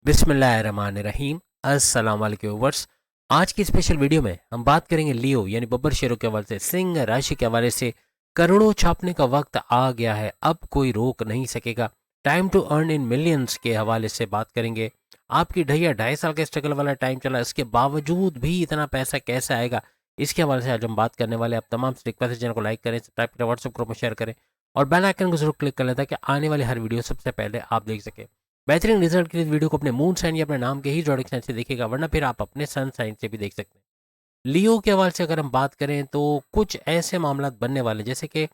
बिस्मिल्लाहिर्रहमानिर्रहीम। अस्सलाम वालेकुम व्यूअर्स। आज की स्पेशल वीडियो में हम बात करेंगे लियो यानी बब्बर शेरों के हवाले से, सिंह राशि के हवाले से। करोड़ों छापने का वक्त आ गया है, अब कोई रोक नहीं सकेगा। Time to earn in millions के हवाले से बात करेंगे। आपकी ढैया 2.5 साल का स्ट्रगल वाला टाइम चला, इसके बावजूद भी इतना पैसा कैसे आएगा, इसके हवाले से आज हम बात करने वाले हैं। आप तमाम से रिक्वेस्ट है, चैनल को लाइक करें, सब्सक्राइब करें, व्हाट्सएप ग्रुप में शेयर करें और बेल आइकन को जरूर क्लिक कर लें ताकि आने वाली हर वीडियो सबसे पहले आप देख सकें। बेहतरीन रिजल्ट के लिए वीडियो को अपने मून साइन या अपने नाम के ही जोड़े साइन से देखिएगा, वरना फिर आप अपने सन साइन से भी देख सकते हैं। लियो के हवाले से अगर हम बात करें तो कुछ ऐसे मामला बनने वाले, जैसे कि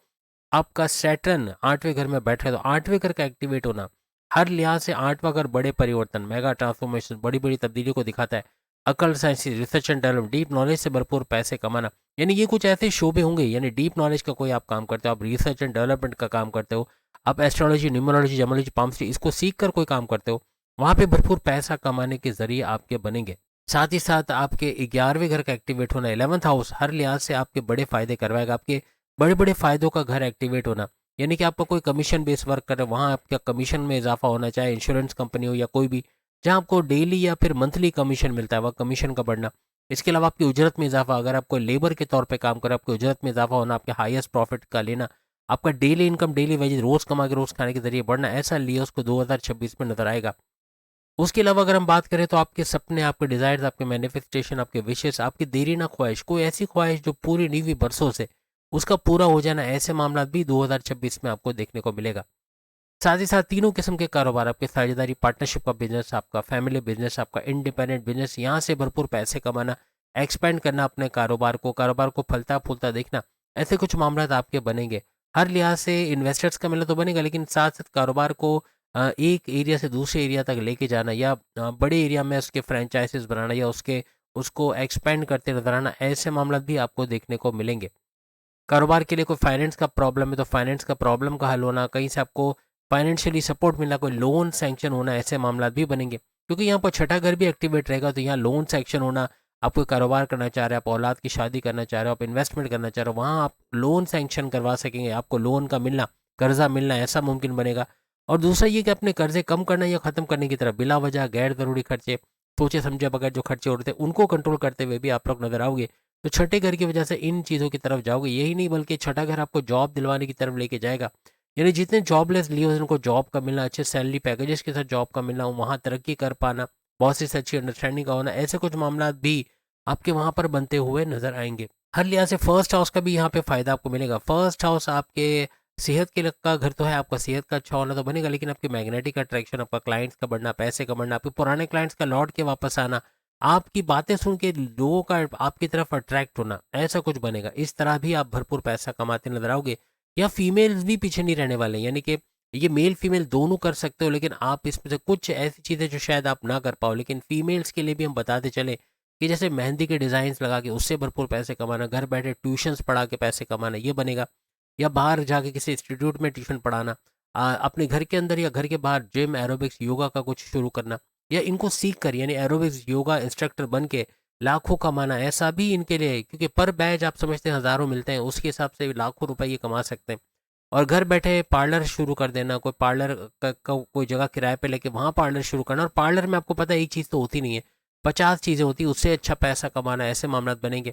आपका सैटर्न 8वें घर में बैठ रहा है, तो 8वें घर का एक्टिवेट होना हर लिहाज से 8वां घर बड़े परिवर्तन, मेगा ट्रांसफॉर्मेशन, बड़ी बड़ी तब्दीली को दिखाता है। अकल, science, research and development, deep knowledge से भरपूर पैसे कमाना, यानी ये कुछ ऐसे शोबे होंगे। यानी डीप नॉलेज का कोई आप काम करते हो, आप रिसर्च एंड डेवलपमेंट का काम करते हो, आप एस्ट्रोलॉजी, न्यूमरोलॉजी, जेमोलॉजी, पाम्स्ट्री इसको सीख कर कोई काम करते हो, वहाँ पे भरपूर पैसा कमाने के जरिए आपके बनेंगे। साथ ही साथ आपके 11वें घर का एक्टिवेट होना, 11th हाउस हर लिहाज से आपके बड़े फायदे करवाएगा। आपके बड़े बड़े फायदों का घर एक्टिवेट होना, यानी कि आपका कोई कमीशन बेस वर्क कर रहे हैं, वहाँ आपका कमीशन में इजाफा होना, चाहे इंश्योरेंस कंपनी हो या कोई भी, जहाँ आपको डेली या फिर मंथली कमीशन मिलता है, वह कमीशन का बढ़ना। इसके अलावा आपकी उजरत में इजाफा, अगर आप कोई लेबर के तौर पे काम कर रहे हो, आपकी उजरत में इजाफा होना, आपके हाईएस्ट प्रॉफिट का लेना, आपका डेली इनकम, डेली वेजेस रोज कमा के रोज खाने के जरिए बढ़ना, ऐसा लियोस को 2026 में नजर आएगा। उसके अलावा अगर हम बात करें तो आपके सपने, आपके डिजायर्स, आपके मैनिफेस्टेशन, आपके विशेष, आपकी देरी ना ख्वाहिश, कोई ऐसी ख्वाहिश जो पूरी नहीं हुई बरसों से, उसका पूरा हो जाना, ऐसे मामला भी 2026 में आपको देखने को मिलेगा। साथ ही साथ तीनों किस्म के कारोबार, आपके साझेदारी पार्टनरशिप का बिजनेस, आपका फैमिली बिजनेस, आपका इंडिपेंडेंट बिजनेस, यहाँ से भरपूर पैसे कमाना, एक्सपेंड करना अपने कारोबार को फलता फूलता देखना, ऐसे कुछ मामला आपके बनेंगे। हर लिहाज से इन्वेस्टर्स का मिलना तो बनेगा, लेकिन साथ साथ कारोबार को एक एरिया से दूसरे एरिया तक लेके जाना, या बड़े एरिया में उसके फ्रेंचाइजेस बनाना, या उसको एक्सपेंड करते नजर आना, ऐसे मामला भी आपको देखने को मिलेंगे। कारोबार के लिए कोई फाइनेंस का प्रॉब्लम है तो फाइनेंस का प्रॉब्लम का हल होना, कहीं से आपको फाइनेंशियली सपोर्ट मिलना, कोई लोन सैंक्शन होना, ऐसे मामला भी बनेंगे। क्योंकि यहाँ पर छठा घर भी एक्टिवेट रहेगा, तो यहाँ लोन सैंक्शन होना, आप कोई कारोबार करना चाह रहे हैं, आप औलाद की शादी करना चाह रहे हो, आप इन्वेस्टमेंट करना चाह रहे हो, वहाँ आप लोन सैंक्शन करवा सकेंगे, आपको लोन का मिलना, कर्जा मिलना, ऐसा मुमकिन बनेगा। और दूसरा ये कि अपने कर्जे कम करना या ख़त्म करने की तरफ, बिला वजह गैर ज़रूरी खर्चे, सोचे समझे बगैर जो खर्चे हो रहे थे, उनको कंट्रोल करते हुए भी आप लोग नजर आओगे। तो छठे घर की वजह से इन चीज़ों की तरफ जाओगे। यही नहीं बल्कि छठा घर आपको जॉब दिलवाने की तरफ लेके जाएगा। यानी जितने जॉबलेस लिए उनको जॉब का मिलना, अच्छे सैलरी पैकेजेस के साथ जॉब का मिलना, वहाँ तरक्की कर पाना, बॉस से अच्छी अंडरस्टैंडिंग का होना, ऐसे कुछ मामला भी आपके वहाँ पर बनते हुए नजर आएंगे। हर लिहाज से फर्स्ट हाउस का भी यहाँ पे फायदा आपको मिलेगा। फर्स्ट हाउस आपके सेहत के का घर तो है, आपका सेहत का अच्छा होना तो बनेगा, लेकिन आपकी मैग्नेटिक अट्रैक्शन, आपका क्लाइंट्स का बढ़ना, पैसे का बढ़ना, आपके पुराने क्लाइंट्स का लौट के वापस आना, आपकी बातें सुन के लोगों का आपकी तरफ अट्रैक्ट होना, ऐसा कुछ बनेगा। इस तरह भी आप भरपूर पैसा कमाते नजर आओगे। या फीमेल्स भी पीछे नहीं रहने वाले, यानी कि ये मेल फीमेल दोनों कर सकते हो, लेकिन आप इसमें से कुछ ऐसी चीज़ें जो शायद आप ना कर पाओ, लेकिन फीमेल्स के लिए भी हम बताते चले कि जैसे मेहंदी के डिज़ाइंस लगा के उससे भरपूर पैसे कमाना, घर बैठे ट्यूशन्स पढ़ा के पैसे कमाना, ये बनेगा। या बाहर जाके किसी इंस्टीट्यूट में ट्यूशन पढ़ाना, अपने घर के अंदर या घर के बाहर जिम, एरोबिक्स, योगा का कुछ शुरू करना, या इनको सीख कर यानी एरोबिक्स योगा इंस्ट्रक्टर बन के लाखों कमाना, ऐसा भी इनके लिए है। क्योंकि पर बैच आप समझते हैं हज़ारों मिलते हैं, उसके हिसाब से लाखों रुपए ये कमा सकते हैं। और घर बैठे पार्लर शुरू कर देना, कोई पार्लर का कोई जगह किराए पे लेके वहाँ पार्लर शुरू करना। और पार्लर में आपको पता है एक चीज़ तो होती नहीं है, 50 चीज़ें होती है, उससे अच्छा पैसा कमाना, ऐसे मामला बनेंगे।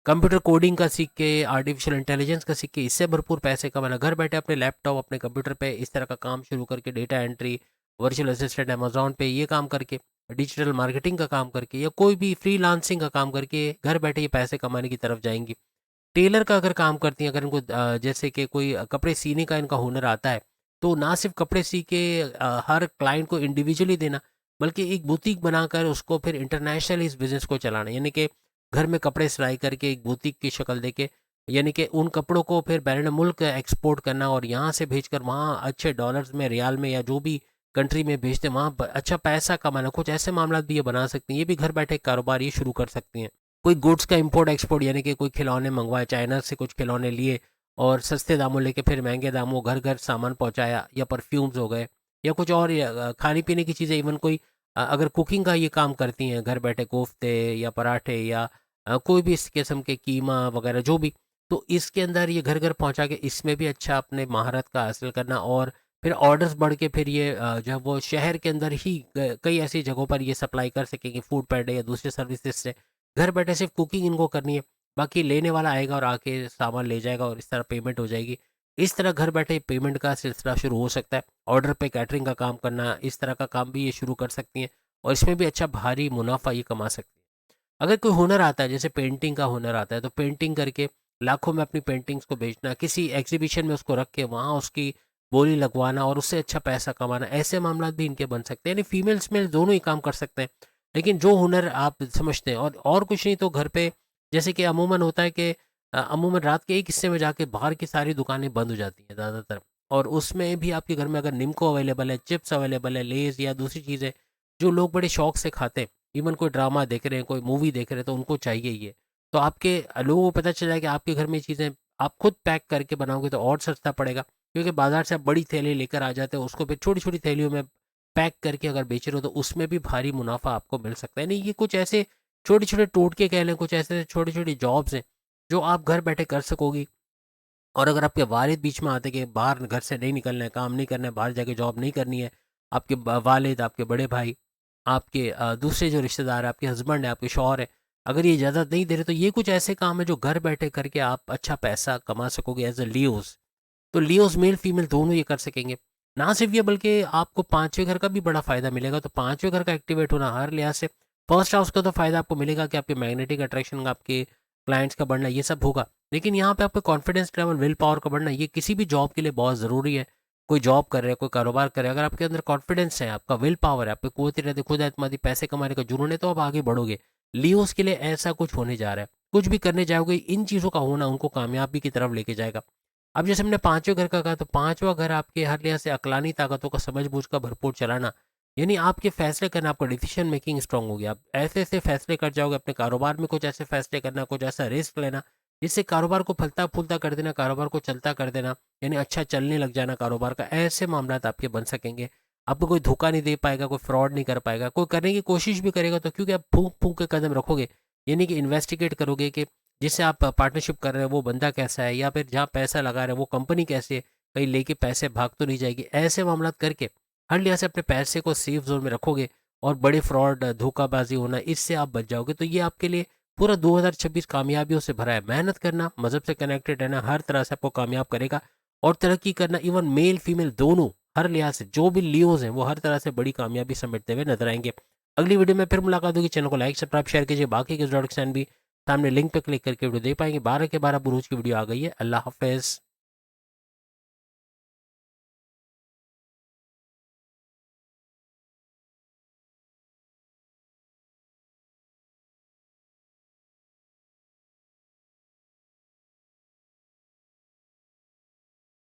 कंप्यूटर कोडिंग का सीख के, आर्टिफिशियल इंटेलिजेंस का सीख के, इससे भरपूर पैसे कमाना, घर बैठे अपने लैपटॉप, अपने कंप्यूटर पे इस तरह का काम शुरू करके, data entry, virtual assistant Amazon पे ये काम करके, डिजिटल मार्केटिंग का काम करके, या कोई भी फ्रीलांसिंग का काम करके घर बैठे ये पैसे कमाने की तरफ जाएंगी। टेलर का अगर काम करती हैं, अगर इनको जैसे कि कोई कपड़े सीने का इनका हुनर आता है, तो ना सिर्फ कपड़े सी के हर क्लाइंट को इंडिविजुअली देना, बल्कि एक बुटीक बनाकर उसको फिर इंटरनेशनल इस बिज़नेस को चलाना, यानी कि घर में कपड़े सिलाई करके एक बुटीक की शक्ल देके, यानी कि उन कपड़ों को फिर बैरून मुल्क एक्सपोर्ट करना, और यहाँ से भेजकर वहाँ अच्छे डॉलर्स में, रियाल में, या जो भी कंट्री में भेजते हैं, वहाँ अच्छा पैसा कमाना। कुछ ऐसे मामला भी ये बना सकती हैं, ये भी घर बैठे कारोबार ये शुरू कर सकती हैं। कोई गुड्स का इंपोर्ट एक्सपोर्ट, यानी कि कोई खिलौने मंगवाए चाइना से, कुछ खिलौने लिए और सस्ते दामों लेके फिर महंगे दामों घर घर सामान पहुंचाया, या परफ्यूम्स हो गए, या कुछ और खाने पीने की चीज़ें, इवन कोई अगर कुकिंग का ये काम करती हैं, घर बैठे कोफ्ते या पराठे, या कोई भी इस किस्म के कीमा वगैरह जो भी, तो इसके अंदर ये घर घर पहुंचा के इसमें भी अच्छा अपने महारत का हासिल करना, और फिर ऑर्डर्स बढ़ के फिर ये जो है वो शहर के अंदर ही कई ऐसी जगहों पर ये सप्लाई कर सकेंगे फूड पैड या दूसरे सर्विसेज से। घर बैठे सिर्फ कुकिंग इनको करनी है, बाकी लेने वाला आएगा और आके सामान ले जाएगा और इस तरह पेमेंट हो जाएगी। इस तरह घर बैठे पेमेंट का सिलसिला शुरू हो सकता है। ऑर्डर पे कैटरिंग का काम करना, इस तरह का काम भी ये शुरू कर सकती हैं और इसमें भी अच्छा भारी मुनाफा ये कमा सकती हैं। अगर कोई हुनर आता है, जैसे पेंटिंग का हुनर आता है, तो पेंटिंग करके लाखों में अपनी पेंटिंग्स को बेचना, किसी एग्जीबिशन में उसको रख के वहाँ उसकी बोली लगवाना और उससे अच्छा पैसा कमाना, ऐसे मामला भी इनके बन सकते हैं। यानी फीमेल्स मेल दोनों ही काम कर सकते हैं। लेकिन जो हुनर आप समझते हैं और कुछ नहीं तो घर पे, जैसे कि अमूमन होता है कि अमूमन रात के एक हिस्से में जाके बाहर की सारी दुकानें बंद हो जाती हैं ज़्यादातर, और उसमें भी आपके घर में अगर निम्को अवेलेबल है, चिप्स अवेलेबल है, लेज़ या दूसरी चीज़ें जो लोग बड़े शौक से खाते हैं, इवन कोई ड्रामा देख रहे हैं, कोई मूवी देख रहे हैं, तो उनको चाहिए ये। तो आपके लोगों को पता चल जाए कि आपके घर में ये चीज़ें आप खुद पैक करके बनाओगे तो और सस्ता पड़ेगा, क्योंकि बाज़ार से आप बड़ी थैली लेकर आ जाते हो, उसको फिर छोटी-छोटी थैलियों में पैक करके अगर बेच रहे हो, तो उसमें भी भारी मुनाफ़ा आपको मिल सकता है। नहीं, ये कुछ ऐसे छोटे-छोटे टोटके कह लें, कुछ ऐसे छोटी-छोटी जॉब्स हैं, जो आप घर बैठे कर सकोगी। और अगर आपके वालिद बीच में आते कि बाहर घर से नहीं निकलना है, काम नहीं करना है, बाहर जाके जॉब नहीं करनी है, आपके वालिद, आपके बड़े भाई, आपके दूसरे जो रिश्तेदार हैं, आपके हस्बैंड है, आपके शौहर है, अगर ये इजाज़त नहीं दे रहे, तो ये कुछ ऐसे काम है जो घर बैठे करके आप अच्छा पैसा कमा सकोगे एज अ लियोज़। तो लियोज़ मेल फीमेल दोनों ये कर सकेंगे। ना सिर्फ ये, बल्कि आपको पाँचवें घर का भी बड़ा फ़ायदा मिलेगा। तो पाँचवें घर का एक्टिवेट होना हर लिहाज से, फर्स्ट हाउस का तो फ़ायदा आपको मिलेगा कि आपके मैग्नेटिक अट्रैक्शन का, आपके क्लाइंट्स का बढ़ना, ये सब होगा। लेकिन यहाँ पे आपका कॉन्फिडेंस लेवल, विल पावर का बढ़ना, ये किसी भी जॉब के लिए बहुत ज़रूरी है। कोई जॉब कर रहे हैं, कोई कारोबार कर रहे हैं, अगर आपके अंदर कॉन्फिडेंस है, आपका विल पावर है, आपकी कुव्वत इरादे, खुद एतमादी, पैसे कमाने का जुनून है, तो आप आगे बढ़ोगे। लियोज़ के लिए ऐसा कुछ होने जा रहा है। कुछ भी करने जाओगे, इन चीज़ों का होना उनको कामयाबी की तरफ लेके जाएगा। अब जैसे हमने पाँचवें घर का कहा, तो पाँचवाँ घर आपके हर लिहाज से अक्लानी ताकतों का समझ-बूझ का भरपूर चलाना, यानी आपके फैसले करना, आपका डिसीजन मेकिंग स्ट्रांग हो गया। आप ऐसे-ऐसे फैसले कर जाओगे अपने कारोबार में, कुछ ऐसे फैसले करना, कुछ ऐसा रिस्क लेना, जिससे कारोबार को फलता-फूलता कर देना, कारोबार को चलता कर देना, यानी अच्छा चलने लग जाना कारोबार का। ऐसे मामलात आपके बन सकेंगे। आपको कोई धोखा नहीं दे पाएगा, कोई फ्रॉड नहीं कर पाएगा, कोई करने की कोशिश भी करेगा तो क्योंकि आप फूँक-फूँक के कदम रखोगे, यानी कि इन्वेस्टिगेट करोगे कि जिससे आप पार्टनरशिप कर रहे हो वो बंदा कैसा है, या फिर जहाँ पैसा लगा रहे हो वो कंपनी कैसी है, कहीं लेके पैसे भाग तो नहीं जाएगी। ऐसे मामला करके हर लिहाज से अपने पैसे को सेफ जोन में रखोगे और बड़े फ्रॉड, धोखाबाजी होना, इससे आप बच जाओगे। तो ये आपके लिए पूरा 2026 कामयाबियों से भरा है। मेहनत करना, मज़हब से कनेक्टेड रहना, हर तरह से आपको कामयाब करेगा और तरक्की करना, इवन मेल फीमेल दोनों, हर लिहाज से जो भी लियोज हैं वो हर तरह से बड़ी कामयाबी समेटते हुए नजर आएंगे। अगली वीडियो में फिर मुलाकात होगी। चैनल को लाइक, सब्सक्राइब, शेयर कीजिए। बाकी के प्रोडक्ट्स भी सामने लिंक पे क्लिक करके वीडियो देख पाएंगे। 12 के 12 बुरूज की वीडियो आ गई है। अल्लाह हाफिज़।